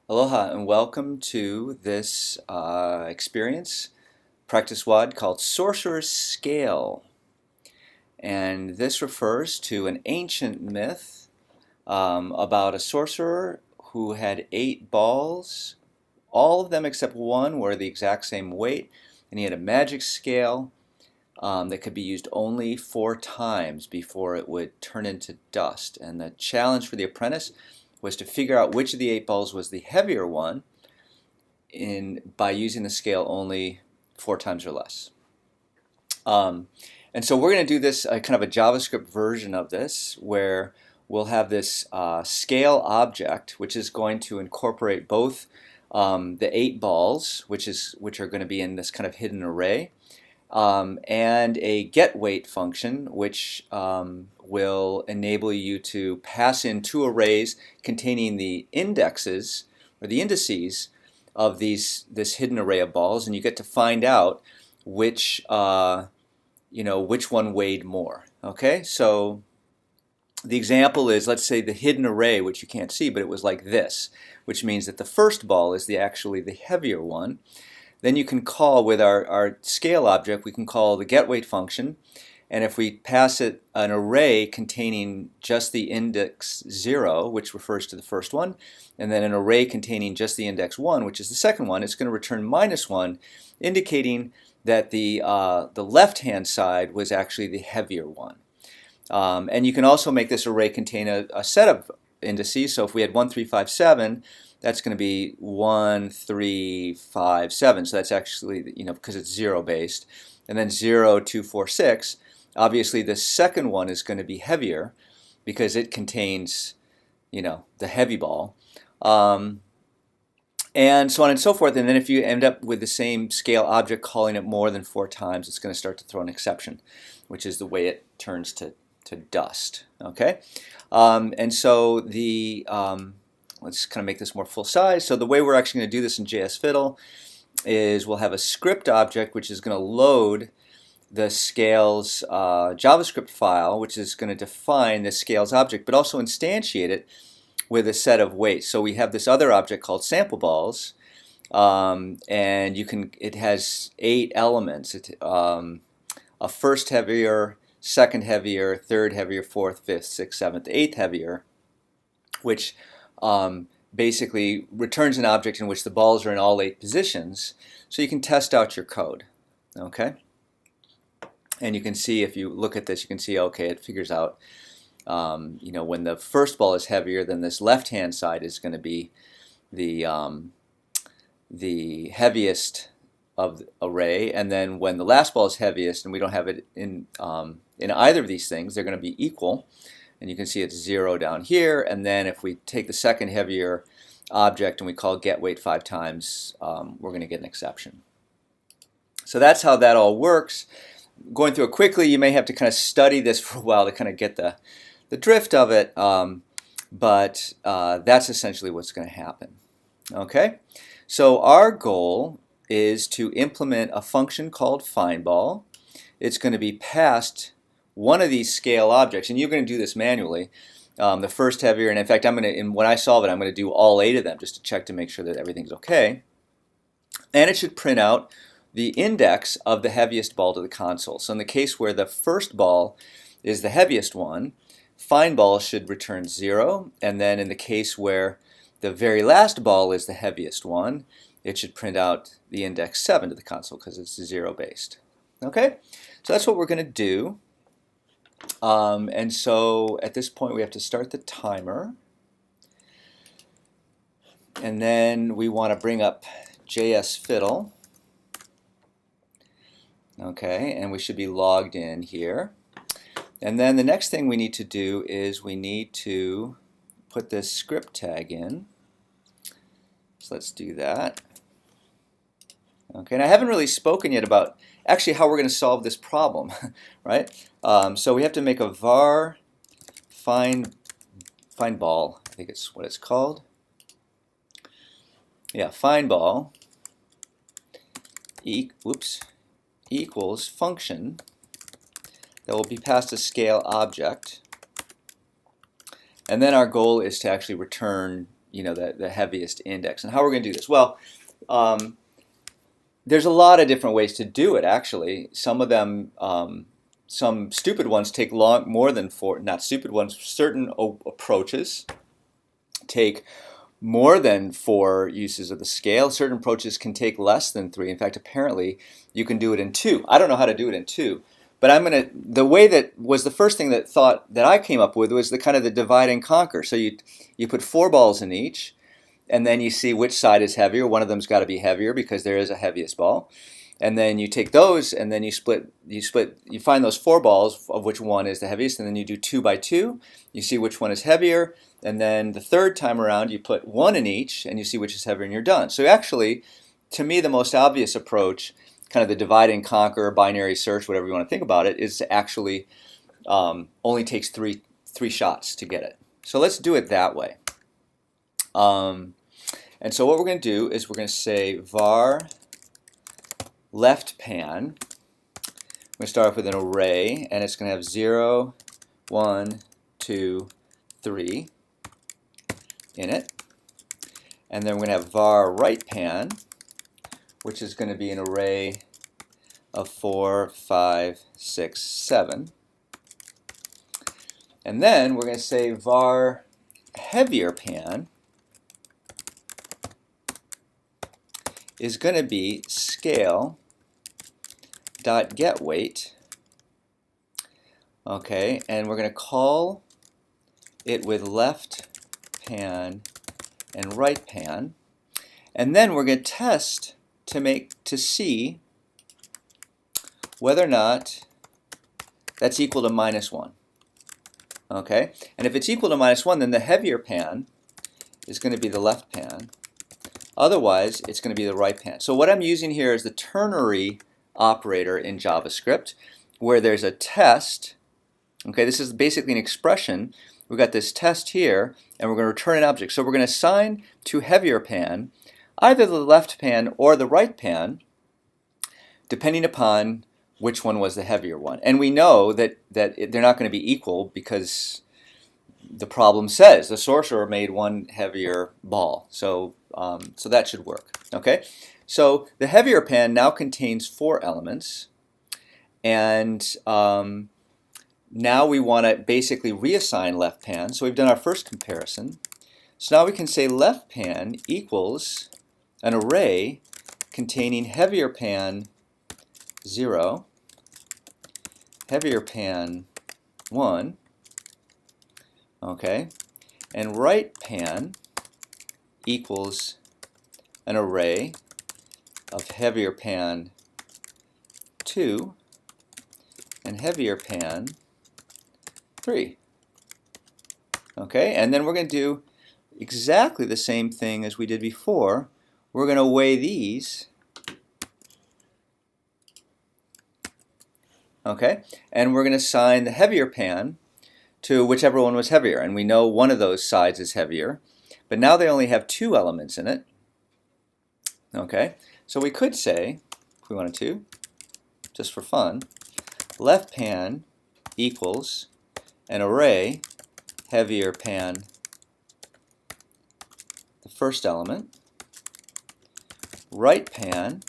Aloha and welcome to this experience, practice WOD called Sorcerer's Scale. And this refers to an ancient myth about a sorcerer who had 8 balls. All of them except one were the exact same weight, and he had a magic scale that could be used only 4 times before it would turn into dust. And the challenge for the apprentice was to figure out which of the 8 balls was the heavier one by using the scale only 4 times or less. And so we're going to do this kind of a JavaScript version of this where we'll have this scale object which is going to incorporate both the 8 balls, which are going to be in this kind of hidden array, and a getWeight function which will enable you to pass in 2 arrays containing the indexes or the indices of this hidden array of balls, and you get to find out which which one weighed more. Okay, so the example is, let's say the hidden array, which you can't see, but it was like this, which means that the first ball is actually the heavier one. Then you can call with our scale object, we can call the getWeight function, and if we pass it an array containing just the index 0, which refers to the first one, and then an array containing just the index 1, which is the second one, it's going to return -1, indicating that the left-hand side was actually the heavier one. And you can also make this array contain a set of indices. So if we had 1, 3, 5, 7, that's going to be 1, 3, 5, 7. So that's actually, because it's 0 based. And then 0, 2, 4, 6. Obviously the second one is going to be heavier because it contains, the heavy ball. And so on and so forth. And then if you end up with the same scale object calling it more than 4 times, it's going to start to throw an exception, which is the way it turns to dust. Okay, and so let's kind of make this more full size. So the way we're actually going to do this in JS Fiddle is we'll have a script object which is going to load the scales JavaScript file, which is going to define the scales object, but also instantiate it with a set of weights. So we have this other object called sample balls, and it has 8 elements. A first heavier, second heavier, third heavier, fourth, fifth, sixth, seventh, eighth heavier, which basically returns an object in which the balls are in all 8 positions, so you can test out your code. Okay, and you can see, if you look at this, you can see, okay, it figures out when the first ball is heavier, then this left-hand side is going to be the heaviest of the array, and then when the last ball is heaviest, and we don't have it in either of these things, they're going to be equal. And you can see it's 0 down here, and then if we take the second heavier object and we call getWeight 5 times, we're going to get an exception. So that's how that all works. Going through it quickly, you may have to kind of study this for a while to kind of get the drift of it, but that's essentially what's going to happen. Okay, so our goal is to implement a function called findBall. It's going to be passed one of these scale objects, and you're going to do this manually. The first heavier, and in fact, when I solve it, I'm going to do all 8 of them just to check to make sure that everything's okay. And it should print out the index of the heaviest ball to the console. So in the case where the first ball is the heaviest one, findBall should return 0, and then in the case where the very last ball is the heaviest one, it should print out the index 7 to the console because it's 0 based. Okay, so that's what we're going to do. And so at this point we have to start the timer, and then we want to bring up JS Fiddle. Okay, and we should be logged in here. And then the next thing we need to do is we need to put this script tag in. So let's do that. Okay, and I haven't really spoken yet about actually how we're going to solve this problem, right? So we have to make a var findBall, I think it's what it's called. Yeah, findBall equals function that will be passed a scale object, and then our goal is to actually return the heaviest index. And how we're going to do this? Well, there's a lot of different ways to do it, actually. Some of them, some stupid ones take more than 4, not stupid ones, certain approaches take more than 4 uses of the scale. Certain approaches can take less than 3. In fact, apparently you can do it in 2. I don't know how to do it in 2. But the way that was the first thing that I came up with was the kind of the divide and conquer. So you put 4 balls in each, and then you see which side is heavier. One of them's got to be heavier because there is a heaviest ball. And then you take those, and then you find those 4 balls of which one is the heaviest, and then you do 2 by 2. You see which one is heavier, and then the third time around you put 1 in each, and you see which is heavier, and you're done. So actually, to me, the most obvious approach, kind of the divide and conquer, binary search, whatever you want to think about it, is to actually only takes three shots to get it. So let's do it that way. And so what we're going to do is we're going to say var left pan. We're going to start off with an array, and it's going to have 0, 1, 2, 3 in it. And then we're going to have var right pan, which is going to be an array of 4, 5, 6, 7. And then we're going to say var heavier pan is going to be scale dot get weight. Okay, and we're going to call it with left pan and right pan, and then we're going to test to see whether or not that's equal to -1. Okay, and if it's equal to -1, then the heavier pan is going to be the left pan. Otherwise, it's going to be the right pan. So what I'm using here is the ternary operator in JavaScript, where there's a test. Okay, this is basically an expression. We've got this test here, and we're going to return an object. So we're going to assign to heavier pan either the left pan or the right pan, depending upon which one was the heavier one. And we know that they're not going to be equal because the problem says the sorcerer made one heavier ball. So that should work. Okay, so the heavier pan now contains 4 elements, and now we want to basically reassign left pan. So we've done our first comparison. So now we can say left pan equals an array containing heavier pan 0, heavier pan 1, okay, and right pan equals an array of heavier pan 2 and heavier pan 3. Okay, and then we're going to do exactly the same thing as we did before. We're going to weigh these. Okay, and we're going to assign the heavier pan to whichever one was heavier, and we know one of those sides is heavier, but now they only have 2 elements in it. Okay, so we could say, if we wanted to, just for fun, left pan equals an array heavier pan the first element, right pan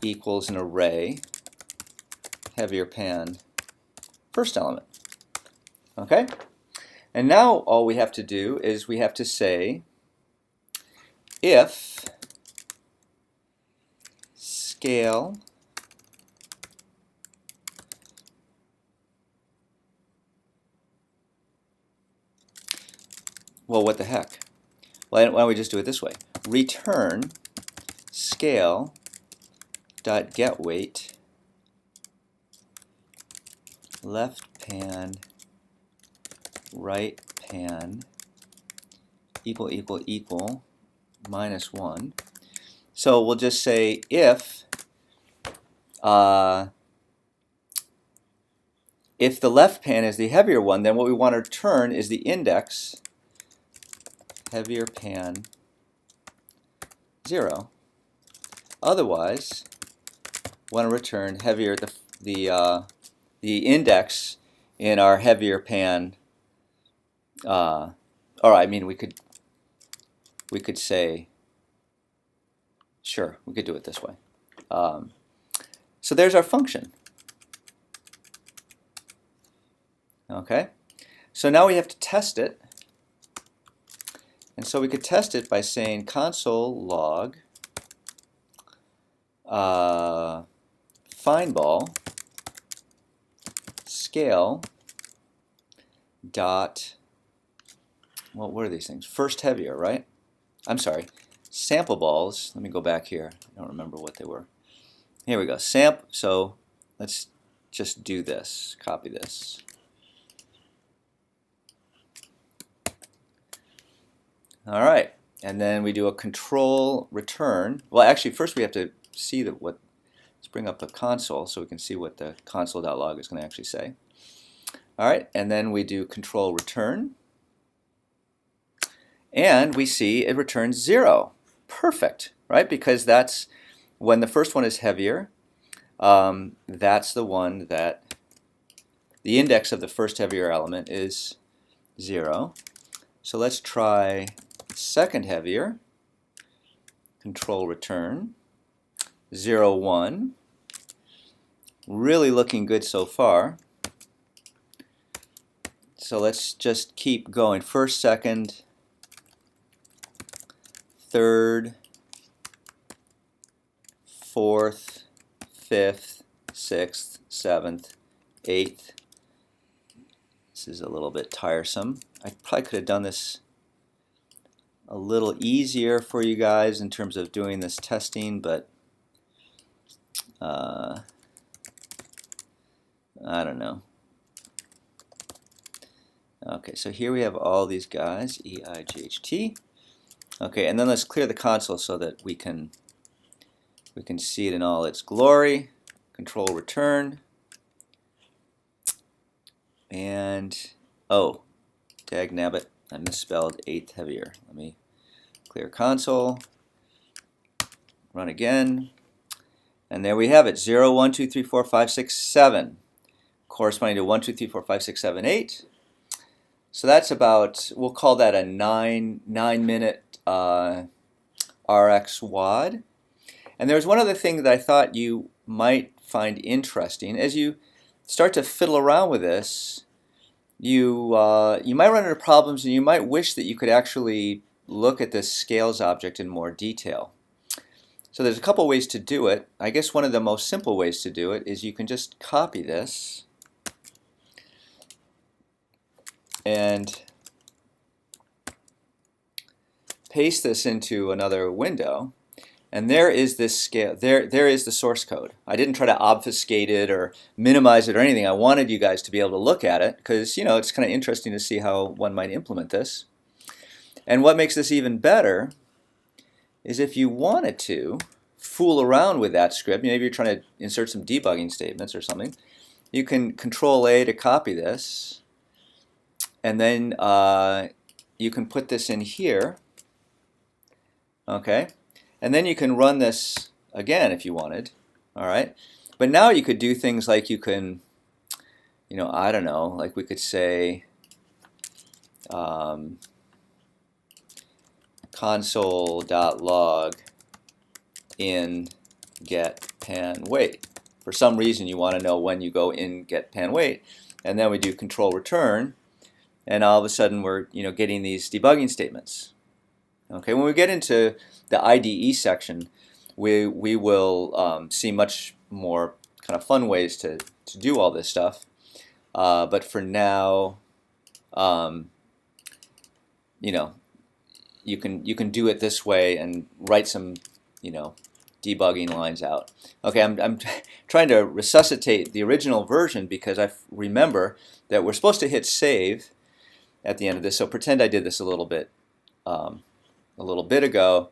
equals an array heavier pan first element. Okay, and now all we have to do is we have to say if scale well, what the heck? Why don't we just do it this way? Return scale dot get weight left pan right pan equal -1. So we'll just say if the left pan is the heavier one, then what we want to return is the index heavier pan 0. Otherwise, want to return heavier the index in our heavier pan. Or I mean, we could we could say, sure, we could do it this way. So there's our function. Okay, so now we have to test it. And so we could test it by saying console log findBall scale dot, well, what are these things? First heavier, right? I'm sorry, sample balls. Let me go back here. I don't remember what they were. Here we go. So let's just do this. Copy this. All right, and then we do a control return. Well, actually, first we have to see that what. Let's bring up the console so we can see what the console.log is going to actually say. All right, and then we do control return, and we see it returns 0. Perfect, right? Because that's when the first one is heavier. That's the one that the index of the first heavier element is 0. So let's try second heavier, control return, 0, 1. Really looking good so far. So let's just keep going. First, second, third, fourth, fifth, sixth, seventh, eighth. This is a little bit tiresome. I probably could have done this a little easier for you guys in terms of doing this testing, but I don't know. Okay, so here we have all these guys, E-I-G-H-T. Okay, and then let's clear the console so that we can see it in all its glory. Control return. And, oh, dagnabbit, I misspelled 8th heavier. Let me clear console, run again, and there we have it, 0, 1, 2, 3, 4, 5, 6, 7, corresponding to 1, 2, 3, 4, 5, 6, 7, 8. So that's about, we'll call that a 9-minute RX WAD. And there's one other thing that I thought you might find interesting. As you start to fiddle around with this, you might run into problems, and you might wish that you could actually look at this scales object in more detail. So there's a couple ways to do it. I guess one of the most simple ways to do it is you can just copy this and paste this into another window. And there is this scale, there is the source code. I didn't try to obfuscate it or minimize it or anything. I wanted you guys to be able to look at it because, you know, it's kind of interesting to see how one might implement this. And what makes this even better is if you wanted to fool around with that script, maybe you're trying to insert some debugging statements or something, you can Control A to copy this, and then you can put this in here, okay? And then you can run this again if you wanted, all right? But now you could do things like you can, you know, I don't know, like we could say console.log in get pan wait. For some reason you want to know when you go in get pan wait, and then we do control return, and all of a sudden we're, you know, getting these debugging statements. Okay, when we get into the IDE section, we will see much more kind of fun ways to do all this stuff. But for now, you know, you can do it this way and write some, you know, debugging lines out. Okay, I'm trying to resuscitate the original version because I remember that we're supposed to hit save at the end of this. So pretend I did this a little bit ago,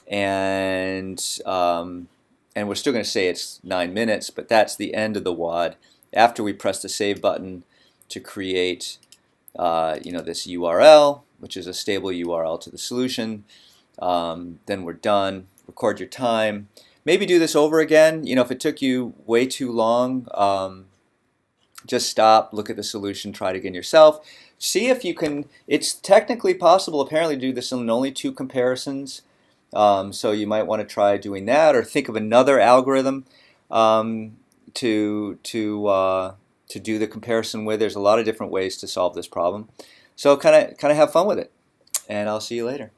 and we're still going to say it's 9 minutes, but that's the end of the WAD. After we press the save button to create, you know, this URL, which is a stable URL to the solution, then we're done. Record your time. Maybe do this over again. You know, if it took you way too long, just stop, look at the solution, try it again yourself. see if you can. It's technically possible, apparently, to do this in only two comparisons. So you might want to try doing that, or think of another algorithm um, to do the comparison with. There's a lot of different ways to solve this problem. So kind of have fun with it, and I'll see you later.